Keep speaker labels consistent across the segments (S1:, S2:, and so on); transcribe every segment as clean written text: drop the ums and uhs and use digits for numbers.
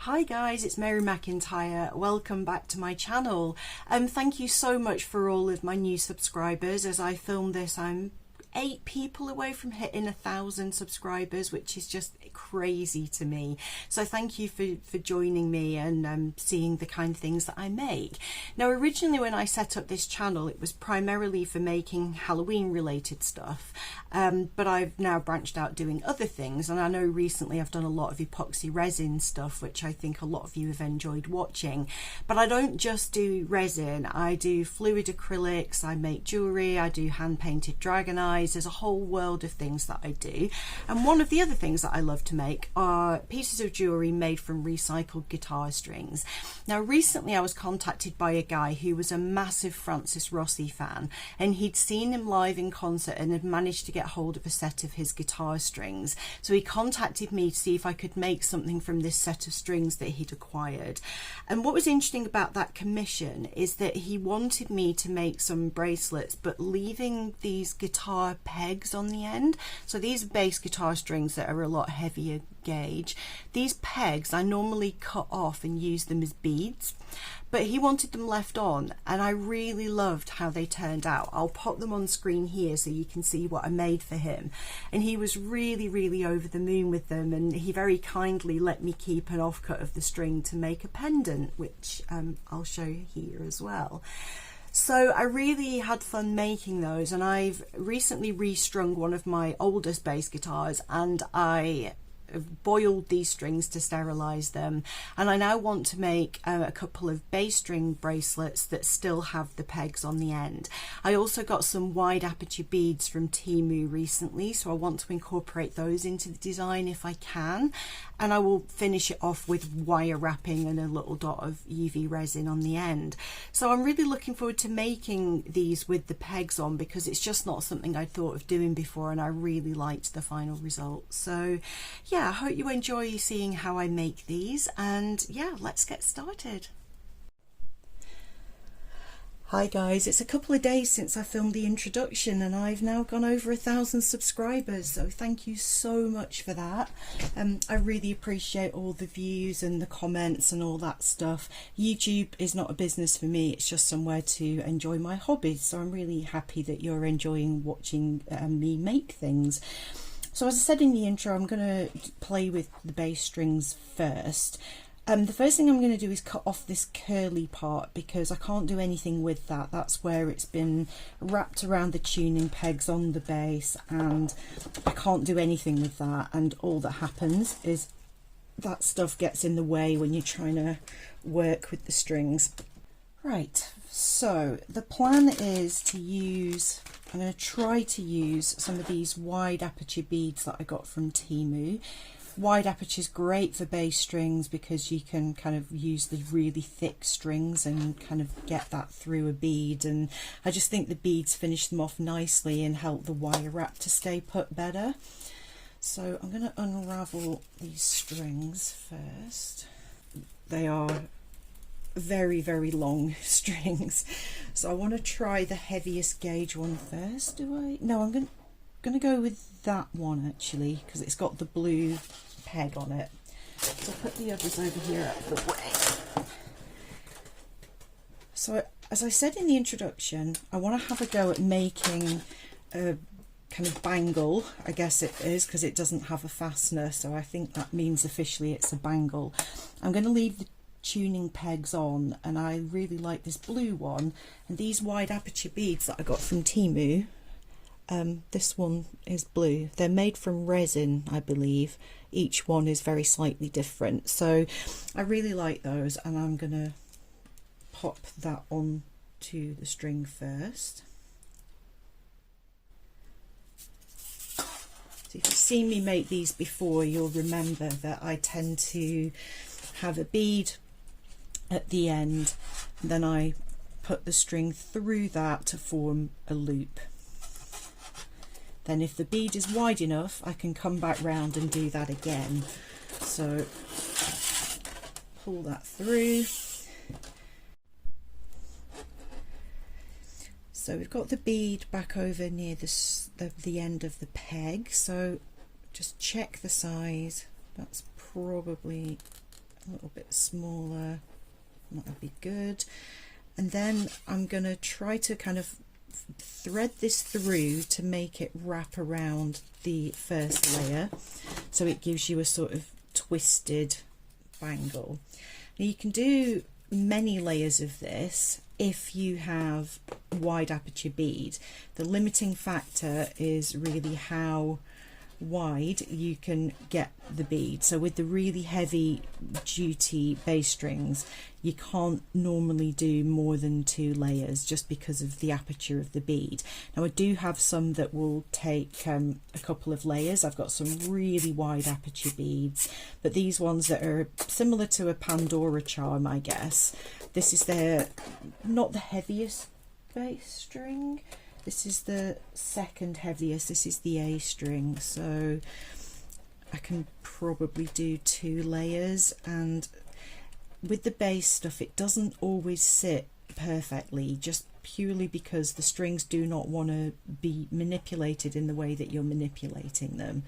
S1: Hi guys, it's Mary McIntyre. Welcome back to my channel. Thank you so much for all of my new subscribers. As I film this, I'm 8 people away from hitting 1,000 subscribers, which is just crazy to me. So thank you for joining me and seeing the kind of things that I make. Now, originally when I set up this channel, it was primarily for making Halloween related stuff, but I've now branched out doing other things, and I know recently I've done a lot of epoxy resin stuff, which I think a lot of you have enjoyed watching. But I don't just do resin, I do fluid acrylics, I make jewellery, I do hand painted dragon eyes. There's a whole world of things that I do, and one of the other things that I love to make are pieces of jewellery made from recycled guitar strings. Now recently I was contacted by a guy who was a massive Francis Rossi fan, and he'd seen him live in concert and had managed to get hold of a set of his guitar strings. So he contacted me to see if I could make something from this set of strings that he'd acquired. And what was interesting about that commission is that he wanted me to make some bracelets, but leaving these guitar pegs on the end. So these are bass guitar strings that are a lot heavier gauge. These pegs I normally cut off and use them as beads, but he wanted them left on, and I really loved how they turned out. I'll pop them on screen here so you can see what I made for him, and he was really over the moon with them, and he very kindly let me keep an offcut of the string to make a pendant, which I'll show here as well. So I really had fun making those, and I've recently restrung one of my oldest bass guitars, and I boiled these strings to sterilize them, and I now want to make a couple of bass string bracelets that still have the pegs on the end. I also got some wide aperture beads from Temu recently, so I want to incorporate those into the design if I can, and I will finish it off with wire wrapping and a little dot of UV resin on the end. So I'm really looking forward to making these with the pegs on, because it's just not something I'd thought of doing before, and I really liked the final result. So yeah, I hope you enjoy seeing how I make these, and yeah, let's get started. Hi guys, it's a couple of days since I filmed the introduction, and I've now gone over 1,000 subscribers, so thank you so much for that. I really appreciate all the views and the comments and all that stuff. YouTube is not a business for me, it's just somewhere to enjoy my hobbies, so I'm really happy that you're enjoying watching me make things. So as I said in the intro, I'm going to play with the bass strings first. The first thing I'm going to do is cut off this curly part, because I can't do anything with that. That's where it's been wrapped around the tuning pegs on the bass, and I can't do anything with that. And all that happens is that stuff gets in the way when you're trying to work with the strings. Right, so the plan is to use, I'm going to try to use some of these wide aperture beads that I got from Temu. Wide aperture is great for bass strings because you can kind of use the really thick strings and kind of get that through a bead, and I just think the beads finish them off nicely and help the wire wrap to stay put better. So I'm going to unravel these strings first. They are very long strings, so I want to try the heaviest gauge one first. Do I? No, I'm going to go with that one actually, because it's got the blue peg on it. So I'll put the others over here out of the way. So as I said in the introduction, I want to have a go at making a kind of bangle, I guess it is, because it doesn't have a fastener, so I think that means officially it's a bangle. I'm going to leave the tuning pegs on, and I really like this blue one, and these wide aperture beads that I got from Temu, this one is blue. They're made from resin, I believe. Each one is very slightly different, so I really like those, and I'm gonna pop that on to the string first. So if you've seen me make these before, you'll remember that I tend to have a bead at the end, and then I put the string through that to form a loop. Then if the bead is wide enough, I can come back round and do that again. So pull that through. So we've got the bead back over near the end of the peg, so just check the size. That's probably a little bit smaller, that would be good. And then I'm going to try to kind of thread this through to make it wrap around the first layer, so it gives you a sort of twisted bangle. Now you can do many layers of this if you have wide aperture bead. The limiting factor is really how wide you can get the bead. So with the really heavy duty bass strings, you can't normally do more than 2 layers just because of the aperture of the bead. Now I do have some that will take a couple of layers. I've got some really wide aperture beads, but these ones that are similar to a Pandora charm, I guess, this is not the heaviest bass string. This is the second heaviest, this is the A string, so I can probably do 2 layers. And with the bass stuff, it doesn't always sit perfectly, just purely because the strings do not want to be manipulated in the way that you're manipulating them.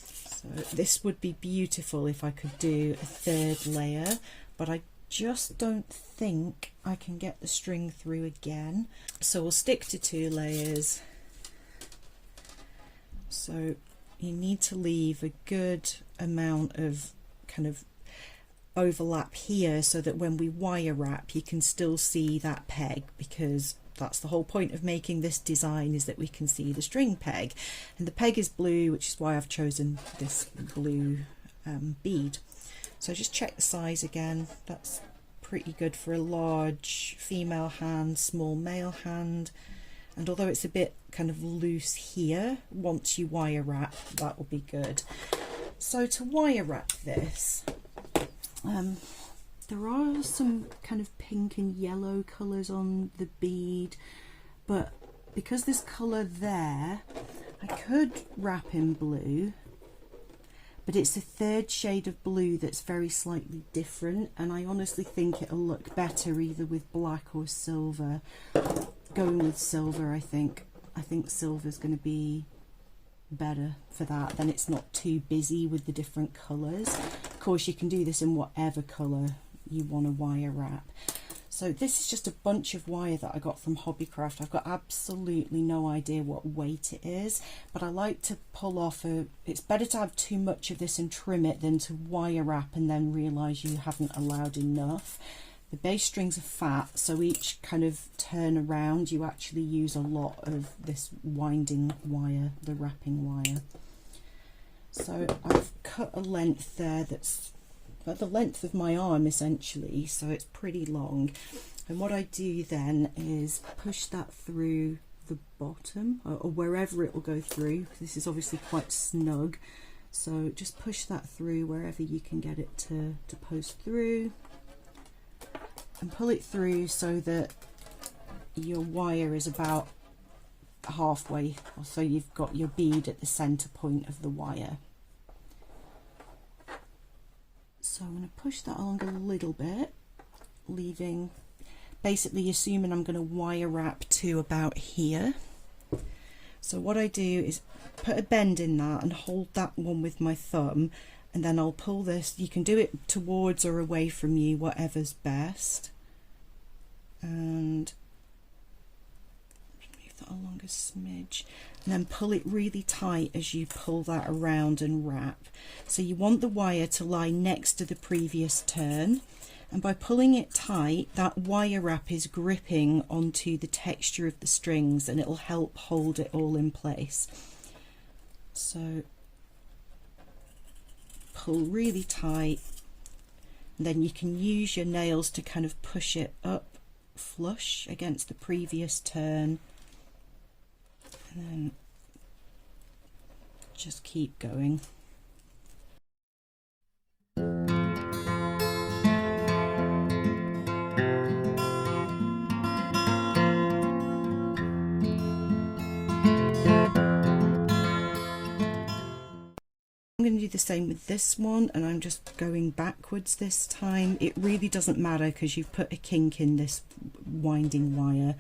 S1: So this would be beautiful if I could do a 3rd layer, but I just don't think I can get the string through again, so we'll stick to 2 layers. So you need to leave a good amount of kind of overlap here so that when we wire wrap you can still see that peg, because that's the whole point of making this design, is that we can see the string peg. And the peg is blue, which is why I've chosen this blue bead. So just check the size again. That's pretty good for a large female hand, small male hand. And although it's a bit kind of loose here, once you wire wrap, that will be good. So to wire wrap this, there are some kind of pink and yellow colours on the bead, but because there's colour there, I could wrap in blue, but it's the 3rd shade of blue that's very slightly different, and I honestly think it'll look better either with black or silver. Going with silver, I think silver's going to be better for that. Then it's not too busy with the different colours. Of course you can do this in whatever colour you want to wire wrap. So this is just a bunch of wire that I got from Hobbycraft. I've got absolutely no idea what weight it is, but I like to pull off it's better to have too much of this and trim it than to wire wrap and then realise you haven't allowed enough. The bass strings are fat, so each kind of turn around you actually use a lot of this winding wire, the wrapping wire. So I've cut a length there that's about the length of my arm essentially, so it's pretty long. And what I do then is push that through the bottom, or wherever it will go through. This is obviously quite snug, so just push that through wherever you can get it to post through, and pull it through so that your wire is about halfway, so you've got your bead at the center point of the wire. So I'm going to push that along a little bit, leaving, basically assuming I'm going to wire wrap to about here. So what I do is put a bend in that and hold that one with my thumb, and then I'll pull this. You can do it towards or away from you, whatever's best. And move that along a smidge, and then pull it really tight as you pull that around and wrap. So you want the wire to lie next to the previous turn, and by pulling it tight, that wire wrap is gripping onto the texture of the strings and it'll help hold it all in place. So pull really tight, and then you can use your nails to kind of push it up flush against the previous turn, and then just keep going. I'm going to do the same with this one, and I'm just going backwards this time. It really doesn't matter because you've put a kink in this winding wire.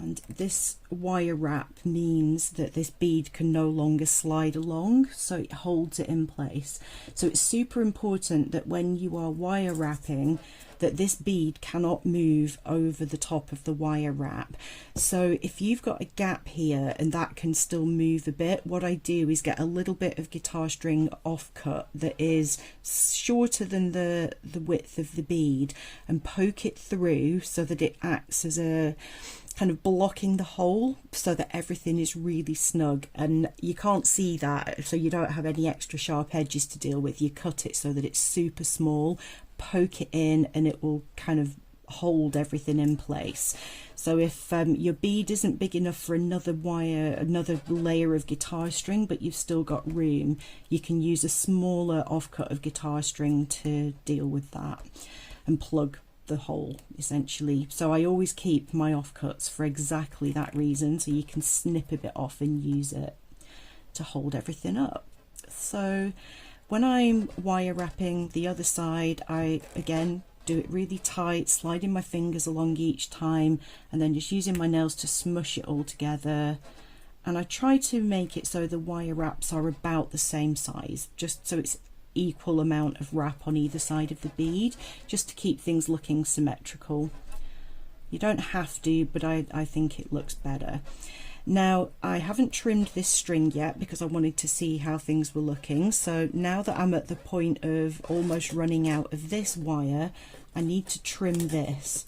S1: And this wire wrap means that this bead can no longer slide along, so it holds it in place. So it's super important that when you are wire wrapping, that this bead cannot move over the top of the wire wrap. So if you've got a gap here and that can still move a bit, what I do is get a little bit of guitar string offcut that is shorter than the width of the bead and poke it through so that it acts as a kind of blocking the hole so that everything is really snug. And you can't see that, so you don't have any extra sharp edges to deal with. You cut it so that it's super small, poke it in, and it will kind of hold everything in place. So if your bead isn't big enough for another layer of guitar string, but you've still got room, you can use a smaller offcut of guitar string to deal with that and plug the hole essentially. So I always keep my offcuts for exactly that reason, so you can snip a bit off and use it to hold everything up. So when I'm wire wrapping the other side, I again do it really tight, sliding my fingers along each time and then just using my nails to smush it all together. And I try to make it so the wire wraps are about the same size, just so it's equal amount of wrap on either side of the bead, just to keep things looking symmetrical. You don't have to, but I think it looks better. Now I haven't trimmed this string yet because I wanted to see how things were looking. So now that I'm at the point of almost running out of this wire, I need to trim this.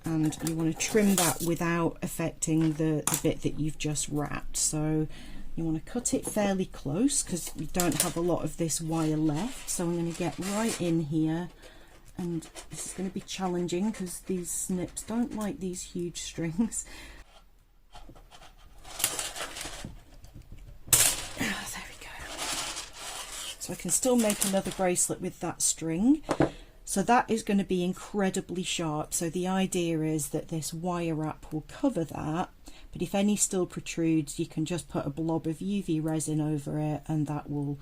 S1: And you want to trim that without affecting the bit that you've just wrapped. So you want to cut it fairly close because you don't have a lot of this wire left. So I'm going to get right in here, and this is going to be challenging because these snips don't like these huge strings. There we go. So I can still make another bracelet with that string. So that is going to be incredibly sharp. So the idea is that this wire wrap will cover that, but if any still protrudes, you can just put a blob of UV resin over it, and that will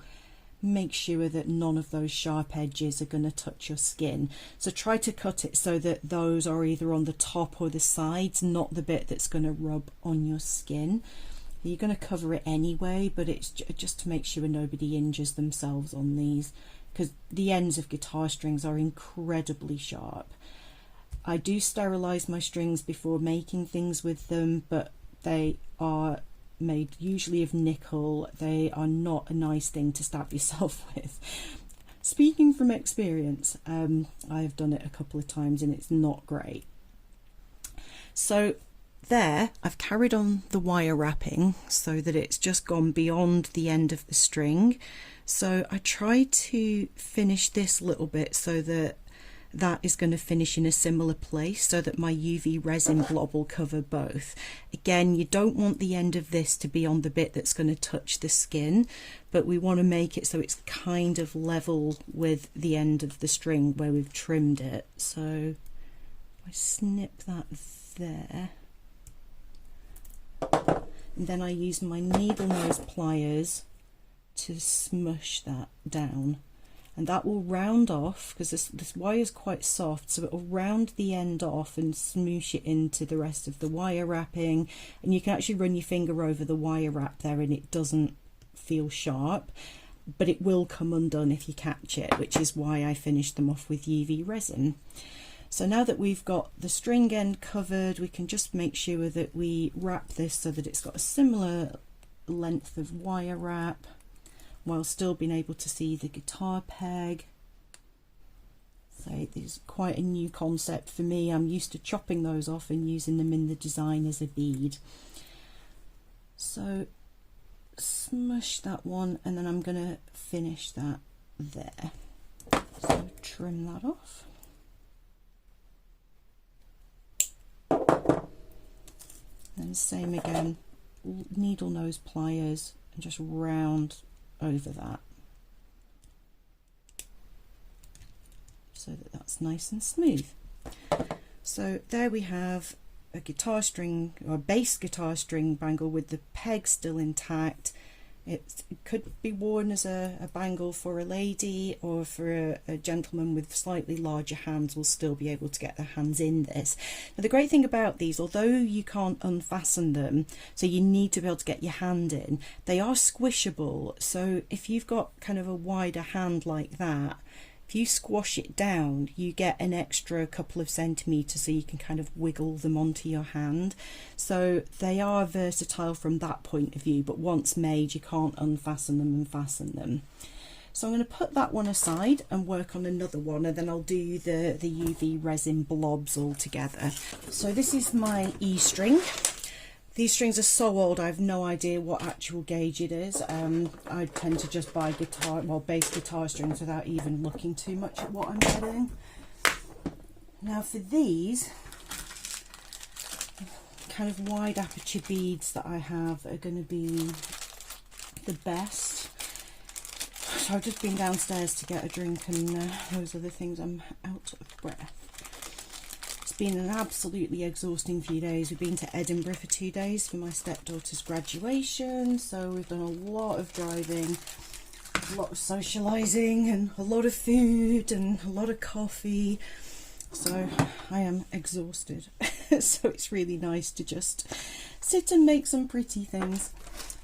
S1: make sure that none of those sharp edges are going to touch your skin. So try to cut it so that those are either on the top or the sides, not the bit that's going to rub on your skin. You're going to cover it anyway, but it's just to make sure nobody injures themselves on these, because the ends of guitar strings are incredibly sharp. I do sterilize my strings before making things with them, but they are made usually of nickel. They are not a nice thing to stab yourself with. Speaking from experience, I've done it a couple of times and it's not great. So there, I've carried on the wire wrapping so that it's just gone beyond the end of the string. So I tried to finish this little bit so that that is going to finish in a similar place, so that my UV resin blob will cover both. Again, you don't want the end of this to be on the bit that's going to touch the skin, but we want to make it so it's kind of level with the end of the string where we've trimmed it. So I snip that there, and then I use my needle nose pliers to smush that down, and that will round off, because this wire is quite soft, so it will round the end off and smoosh it into the rest of the wire wrapping. And you can actually run your finger over the wire wrap there and it doesn't feel sharp, but it will come undone if you catch it, which is why I finished them off with UV resin. So now that we've got the string end covered, we can just make sure that we wrap this so that it's got a similar length of wire wrap, while still being able to see the guitar peg. So this is quite a new concept for me. I'm used to chopping those off and using them in the design as a bead. So smush that one, and then I'm going to finish that there. So trim that off. And same again, needle nose pliers, and just round over that so that that's nice and smooth. So there we have a guitar string, or bass guitar string bangle with the peg still intact, It could be worn as a bangle for a lady, or for a gentleman with slightly larger hands will still be able to get their hands in this. Now the great thing about these, although you can't unfasten them, so you need to be able to get your hand in, they are squishable. So if you've got kind of a wider hand like that, if you squash it down, you get an extra couple of centimeters, so you can kind of wiggle them onto your hand. So they are versatile from that point of view, but once made, you can't unfasten them and fasten them. So I'm going to put that one aside and work on another one, and then I'll do the UV resin blobs all together. So this is my E-string. These strings are so old, I have no idea what actual gauge it is. I tend to just buy bass guitar strings without even looking too much at what I'm getting. Now for these kind of wide aperture beads that I have are going to be the best. So I've just been downstairs to get a drink, and those are the things, I'm out of breath. It's been an absolutely exhausting few days. We've been to Edinburgh for 2 days for my stepdaughter's graduation, so we've done a lot of driving, a lot of socialising, and a lot of food and a lot of coffee. So I am exhausted. So it's really nice to just sit and make some pretty things.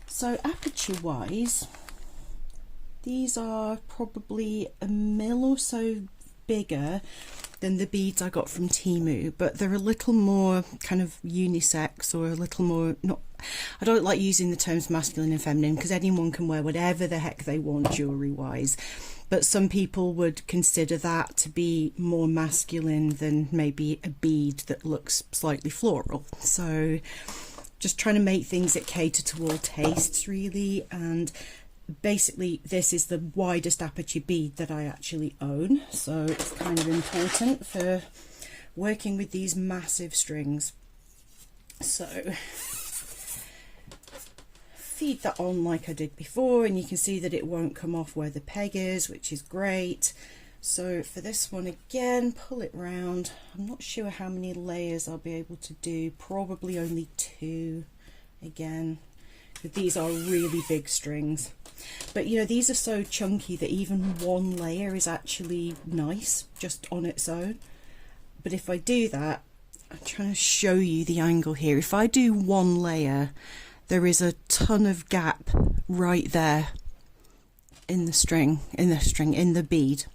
S1: So aperture wise, these are probably a mil or so bigger than the beads I got from Temu, but they're a little more kind of unisex, or a little more, not, I don't like using the terms masculine and feminine, because anyone can wear whatever the heck they want jewellery wise, but some people would consider that to be more masculine than maybe a bead that looks slightly floral. So just trying to make things that cater to all tastes really. And basically this is the widest aperture bead that I actually own, so it's kind of important for working with these massive strings. So feed that on like I did before, and you can see that it won't come off where the peg is, which is great. So for this one again, pull it round. I'm not sure how many layers I'll be able to do, probably only 2 again. But these are really big strings, but you know, these are so chunky that even 1 layer is actually nice just on its own. But if I do that, I'm trying to show you the angle here. If I do 1 layer, there is a ton of gap right there in the bead.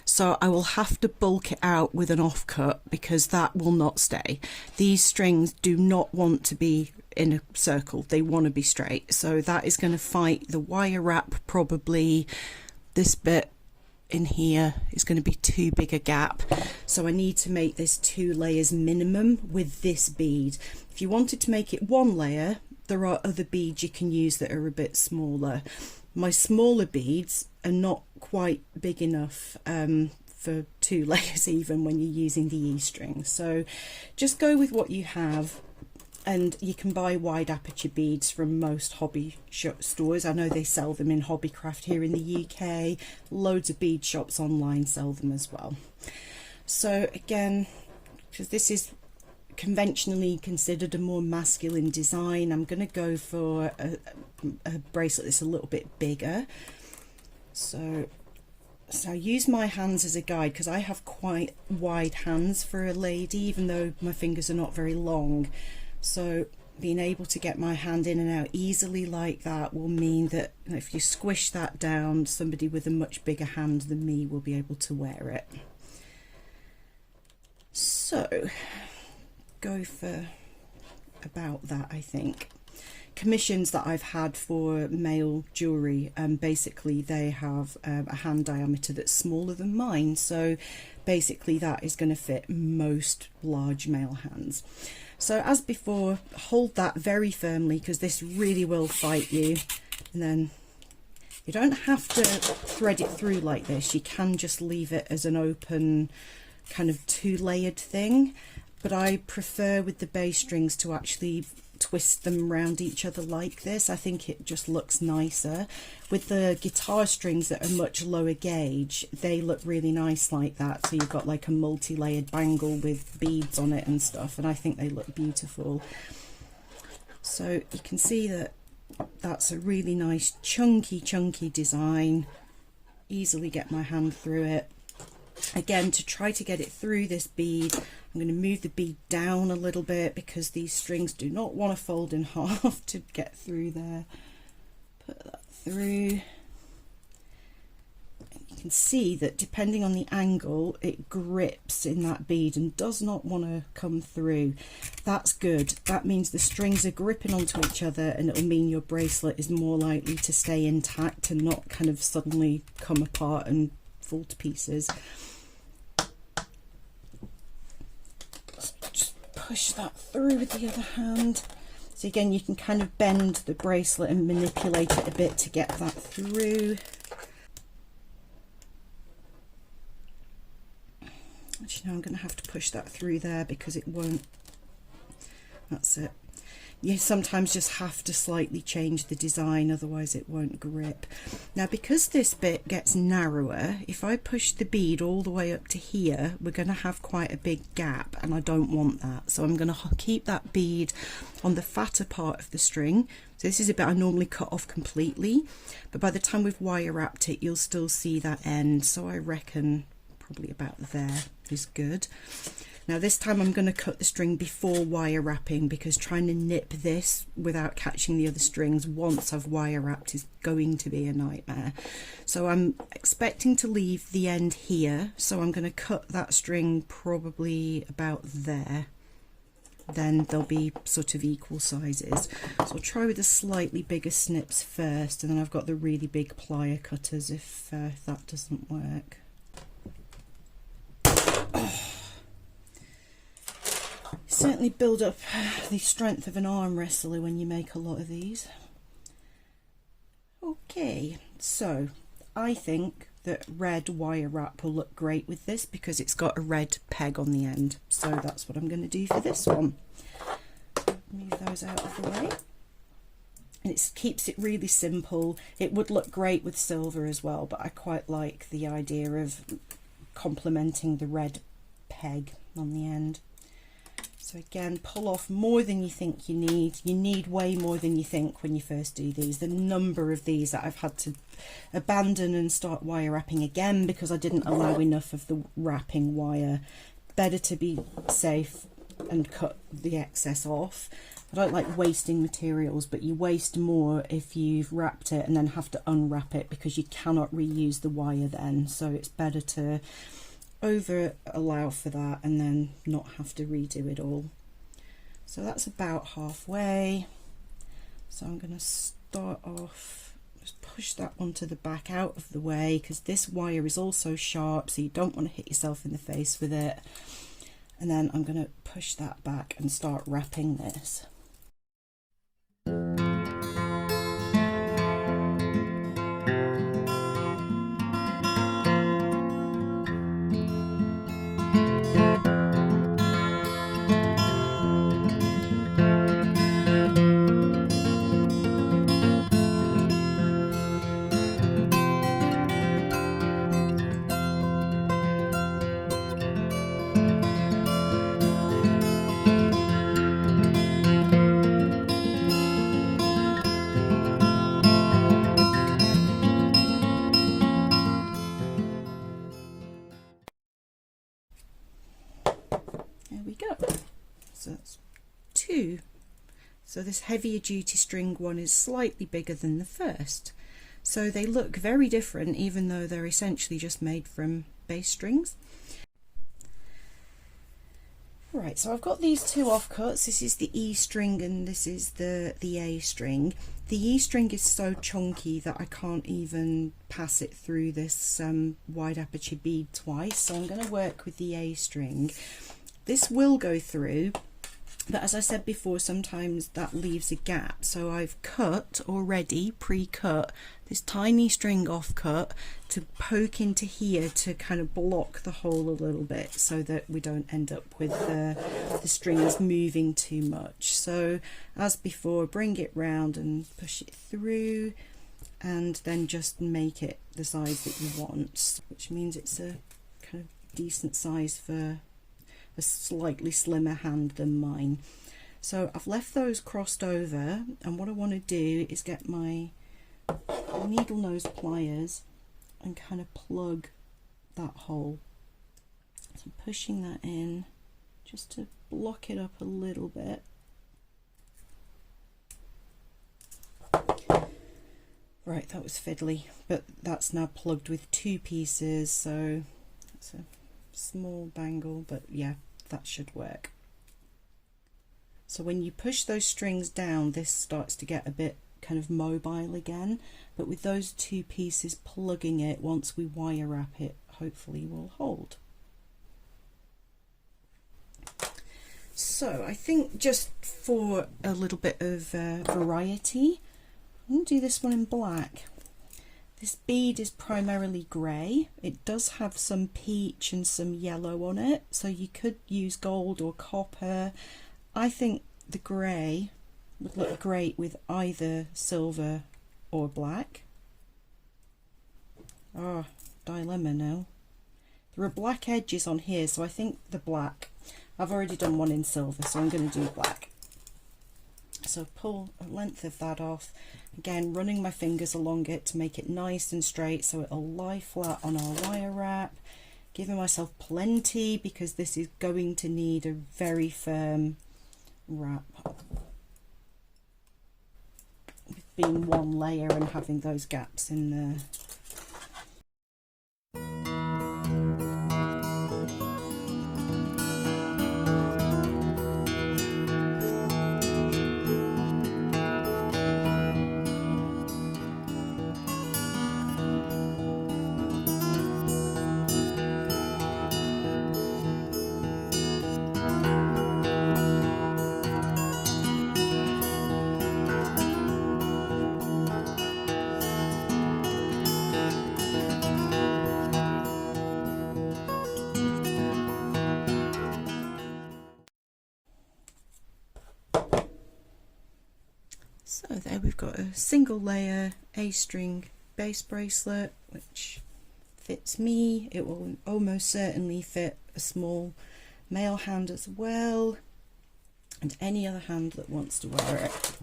S1: So I will have to bulk it out with an offcut, because that will not stay. These strings do not want to be in a circle, they want to be straight. So that is going to fight the wire wrap. Probably this bit in here is going to be too big a gap, so I need to make this 2 layers minimum with this bead. If you wanted to make it 1 layer, there are other beads you can use that are a bit smaller. My smaller beads are not quite big enough for 2 layers even when you're using the E-string. So just go with what you have, and you can buy wide aperture beads from most hobby shop stores. I know they sell them in Hobbycraft here in the UK. Loads of bead shops online sell them as well. So again, because this is conventionally considered a more masculine design, I'm going to go for a bracelet that's a little bit bigger. So I use my hands as a guide, because I have quite wide hands for a lady, even though my fingers are not very long. So being able to get my hand in and out easily like that will mean that if you squish that down, somebody with a much bigger hand than me will be able to wear it. So go for about that, I think. Commissions that I've had for male jewellery, basically they have a hand diameter that's smaller than mine, so basically that is going to fit most large male hands. So as before, hold that very firmly, because this really will fight you, and then you don't have to thread it through like this. You can just leave it as an open kind of 2-layered thing, but I prefer with the bass strings to actually twist them around each other like this. I think it just looks nicer. With the guitar strings that are much lower gauge, they look really nice like that, so you've got like a multi-layered bangle with beads on it and stuff, and I think they look beautiful. So you can see that That's a really nice chunky design. Easily get my hand through it. Again, to try to get it through this bead, I'm going to move the bead down a little bit because these strings do not want to fold in half to get through there. Put that through. You can see that depending on the angle, it grips in that bead and does not want to come through. That's good. That means the strings are gripping onto each other, and it'll mean your bracelet is more likely to stay intact and not kind of suddenly come apart and fall to pieces. Just push that through with the other hand. So again, you can kind of bend the bracelet and manipulate it a bit to get that through. Actually, no, I'm going to have to push that through there because it won't. That's it. You sometimes just have to slightly change the design, otherwise it won't grip. Now, because this bit gets narrower, if I push the bead all the way up to here, we're going to have quite a big gap, and I don't want that. So I'm going to keep that bead on the fatter part of the string. So this is a bit I normally cut off completely, but by the time we've wire wrapped it, you'll still see that end. So I reckon probably about there is good. Now this time I'm going to cut the string before wire wrapping, because trying to nip this without catching the other strings once I've wire wrapped is going to be a nightmare. So I'm expecting to leave the end here, so I'm going to cut that string probably about there. Then they'll be sort of equal sizes. So I'll try with the slightly bigger snips first, and then I've got the really big plier cutters if that doesn't work. Certainly build up the strength of an arm wrestler when you make a lot of these. Okay, so I think that red wire wrap will look great with this because it's got a red peg on the end. So that's what I'm going to do for this one. Move those out of the way. And it keeps it really simple. It would look great with silver as well, but I quite like the idea of complementing the red peg on the end. So again, pull off more than you think you need. You need way more than you think when you first do these. The number of these that I've had to abandon and start wire wrapping again because I didn't allow enough of the wrapping wire. Better to be safe and cut the excess off. I don't like wasting materials, but you waste more if you've wrapped it and then have to unwrap it because you cannot reuse the wire then. So it's better to over allow for that and then not have to redo it all. So that's about halfway. So I'm going to start off, just push that onto the back out of the way because this wire is also sharp, so you don't want to hit yourself in the face with it. And then I'm going to push that back and start wrapping this. There we go. So that's two. So this heavier duty string one is slightly bigger than the first. So they look very different even though they're essentially just made from bass strings. Right, so I've got these two offcuts. This is the E string and this is the A string. The E string is so chunky that I can't even pass it through this wide aperture bead twice. So I'm going to work with the A string. This will go through, but as I said before, sometimes that leaves a gap. So I've cut already, pre-cut, this tiny string offcut to poke into here to kind of block the hole a little bit so that we don't end up with the strings moving too much. So as before, bring it round and push it through and then just make it the size that you want, which means it's a kind of decent size for a slightly slimmer hand than mine. So I've left those crossed over, and what I want to do is get my needle nose pliers and kind of plug that hole. So I'm pushing that in just to block it up a little bit. Right, that was fiddly, but that's now plugged with 2 pieces, so it's a small bangle, but yeah, that should work. So when you push those strings down, this starts to get a bit kind of mobile again, but with those 2 pieces plugging it, once we wire wrap it, hopefully will hold. So I think just for a little bit of variety, I'm going to do this one in black. This bead is primarily grey. It does have some peach and some yellow on it, so you could use gold or copper. I think the grey would look great with either silver or black. Oh, dilemma now. There are black edges on here, so I think the black. I've already done one in silver, so I'm going to do black. So pull a length of that off, again running my fingers along it to make it nice and straight so it'll lie flat on our wire wrap, giving myself plenty because this is going to need a very firm wrap, with being one layer and having those gaps in there. So there we've got a single layer A-string base bracelet, which fits me. It will almost certainly fit a small male hand as well, and any other hand that wants to wear it.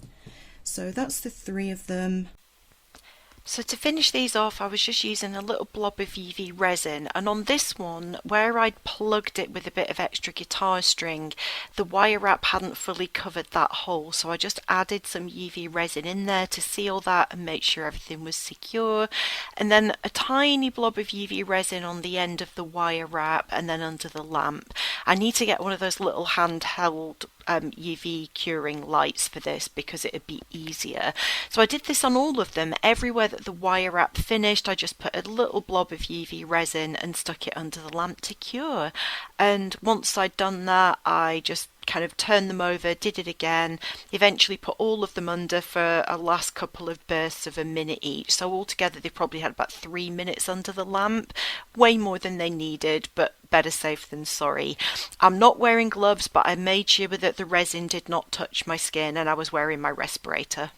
S1: So that's the 3 of them.
S2: So to finish these off, I was just using a little blob of UV resin, and on this one, where I'd plugged it with a bit of extra guitar string, the wire wrap hadn't fully covered that hole, so I just added some UV resin in there to seal that and make sure everything was secure, and then a tiny blob of UV resin on the end of the wire wrap and then under the lamp. I need to get one of those little handheld UV curing lights for this because it would be easier. So I did this on all of them. Everywhere that the wire wrap finished, I just put a little blob of UV resin and stuck it under the lamp to cure. And once I'd done that, I just kind of turned them over, did it again, eventually put all of them under for a last couple of bursts of a minute each. So altogether they probably had about 3 minutes under the lamp, way more than they needed, but better safe than sorry. I'm not wearing gloves, but I made sure that the resin did not touch my skin, and I was wearing my respirator.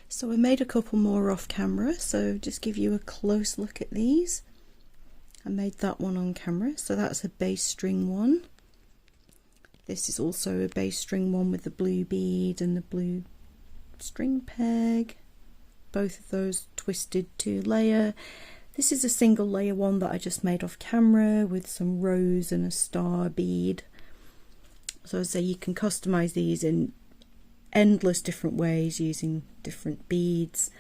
S1: So I made a couple more off camera, so just give you a close look at these. I made that one on camera, so that's a bass string one. This is also a bass string one with the blue bead and the blue string peg. Both of those twisted 2 layer. This is a single layer one that I just made off camera with some rose and a star bead. So as I say, you can customize these in endless different ways using different beads.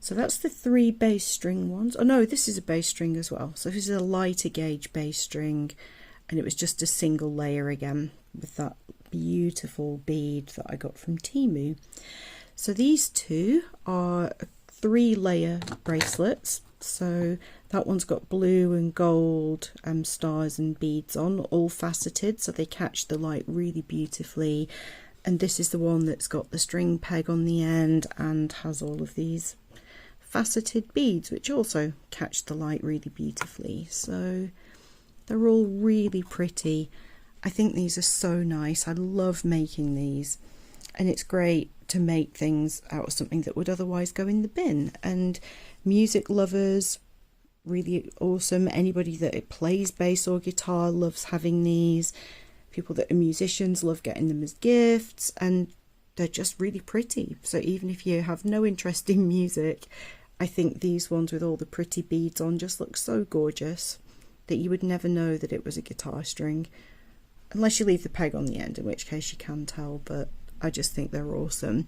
S1: So that's the 3 bass string ones. Oh no, this is a bass string as well. So this is a lighter gauge bass string, and it was just a single layer again with that beautiful bead that I got from Temu. So these 2 are 3 layer bracelets. So that one's got blue and gold stars and beads on, all faceted, so they catch the light really beautifully. And this is the one that's got the string peg on the end and has all of these faceted beads, which also catch the light really beautifully. So they're all really pretty. I think these are so nice. I love making these, and it's great to make things out of something that would otherwise go in the bin. And music lovers, really awesome. Anybody that plays bass or guitar loves having these. People that are musicians love getting them as gifts, and they're just really pretty. So even if you have no interest in music, I think these ones with all the pretty beads on just look so gorgeous that you would never know that it was a guitar string, unless you leave the peg on the end, in which case you can tell, but I just think they're awesome.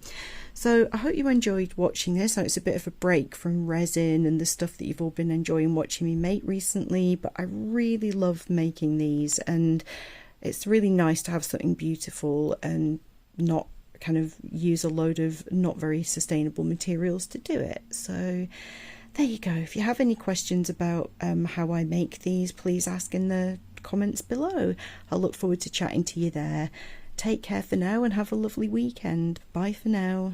S1: So I hope you enjoyed watching this. I know it's a bit of a break from resin and the stuff that you've all been enjoying watching me make recently, but I really love making these, and it's really nice to have something beautiful and not kind of use a load of not very sustainable materials to do it. So there you go. If you have any questions about how I make these, please ask in the comments below. I'll look forward to chatting to you there. Take care for now and have a lovely weekend. Bye for now.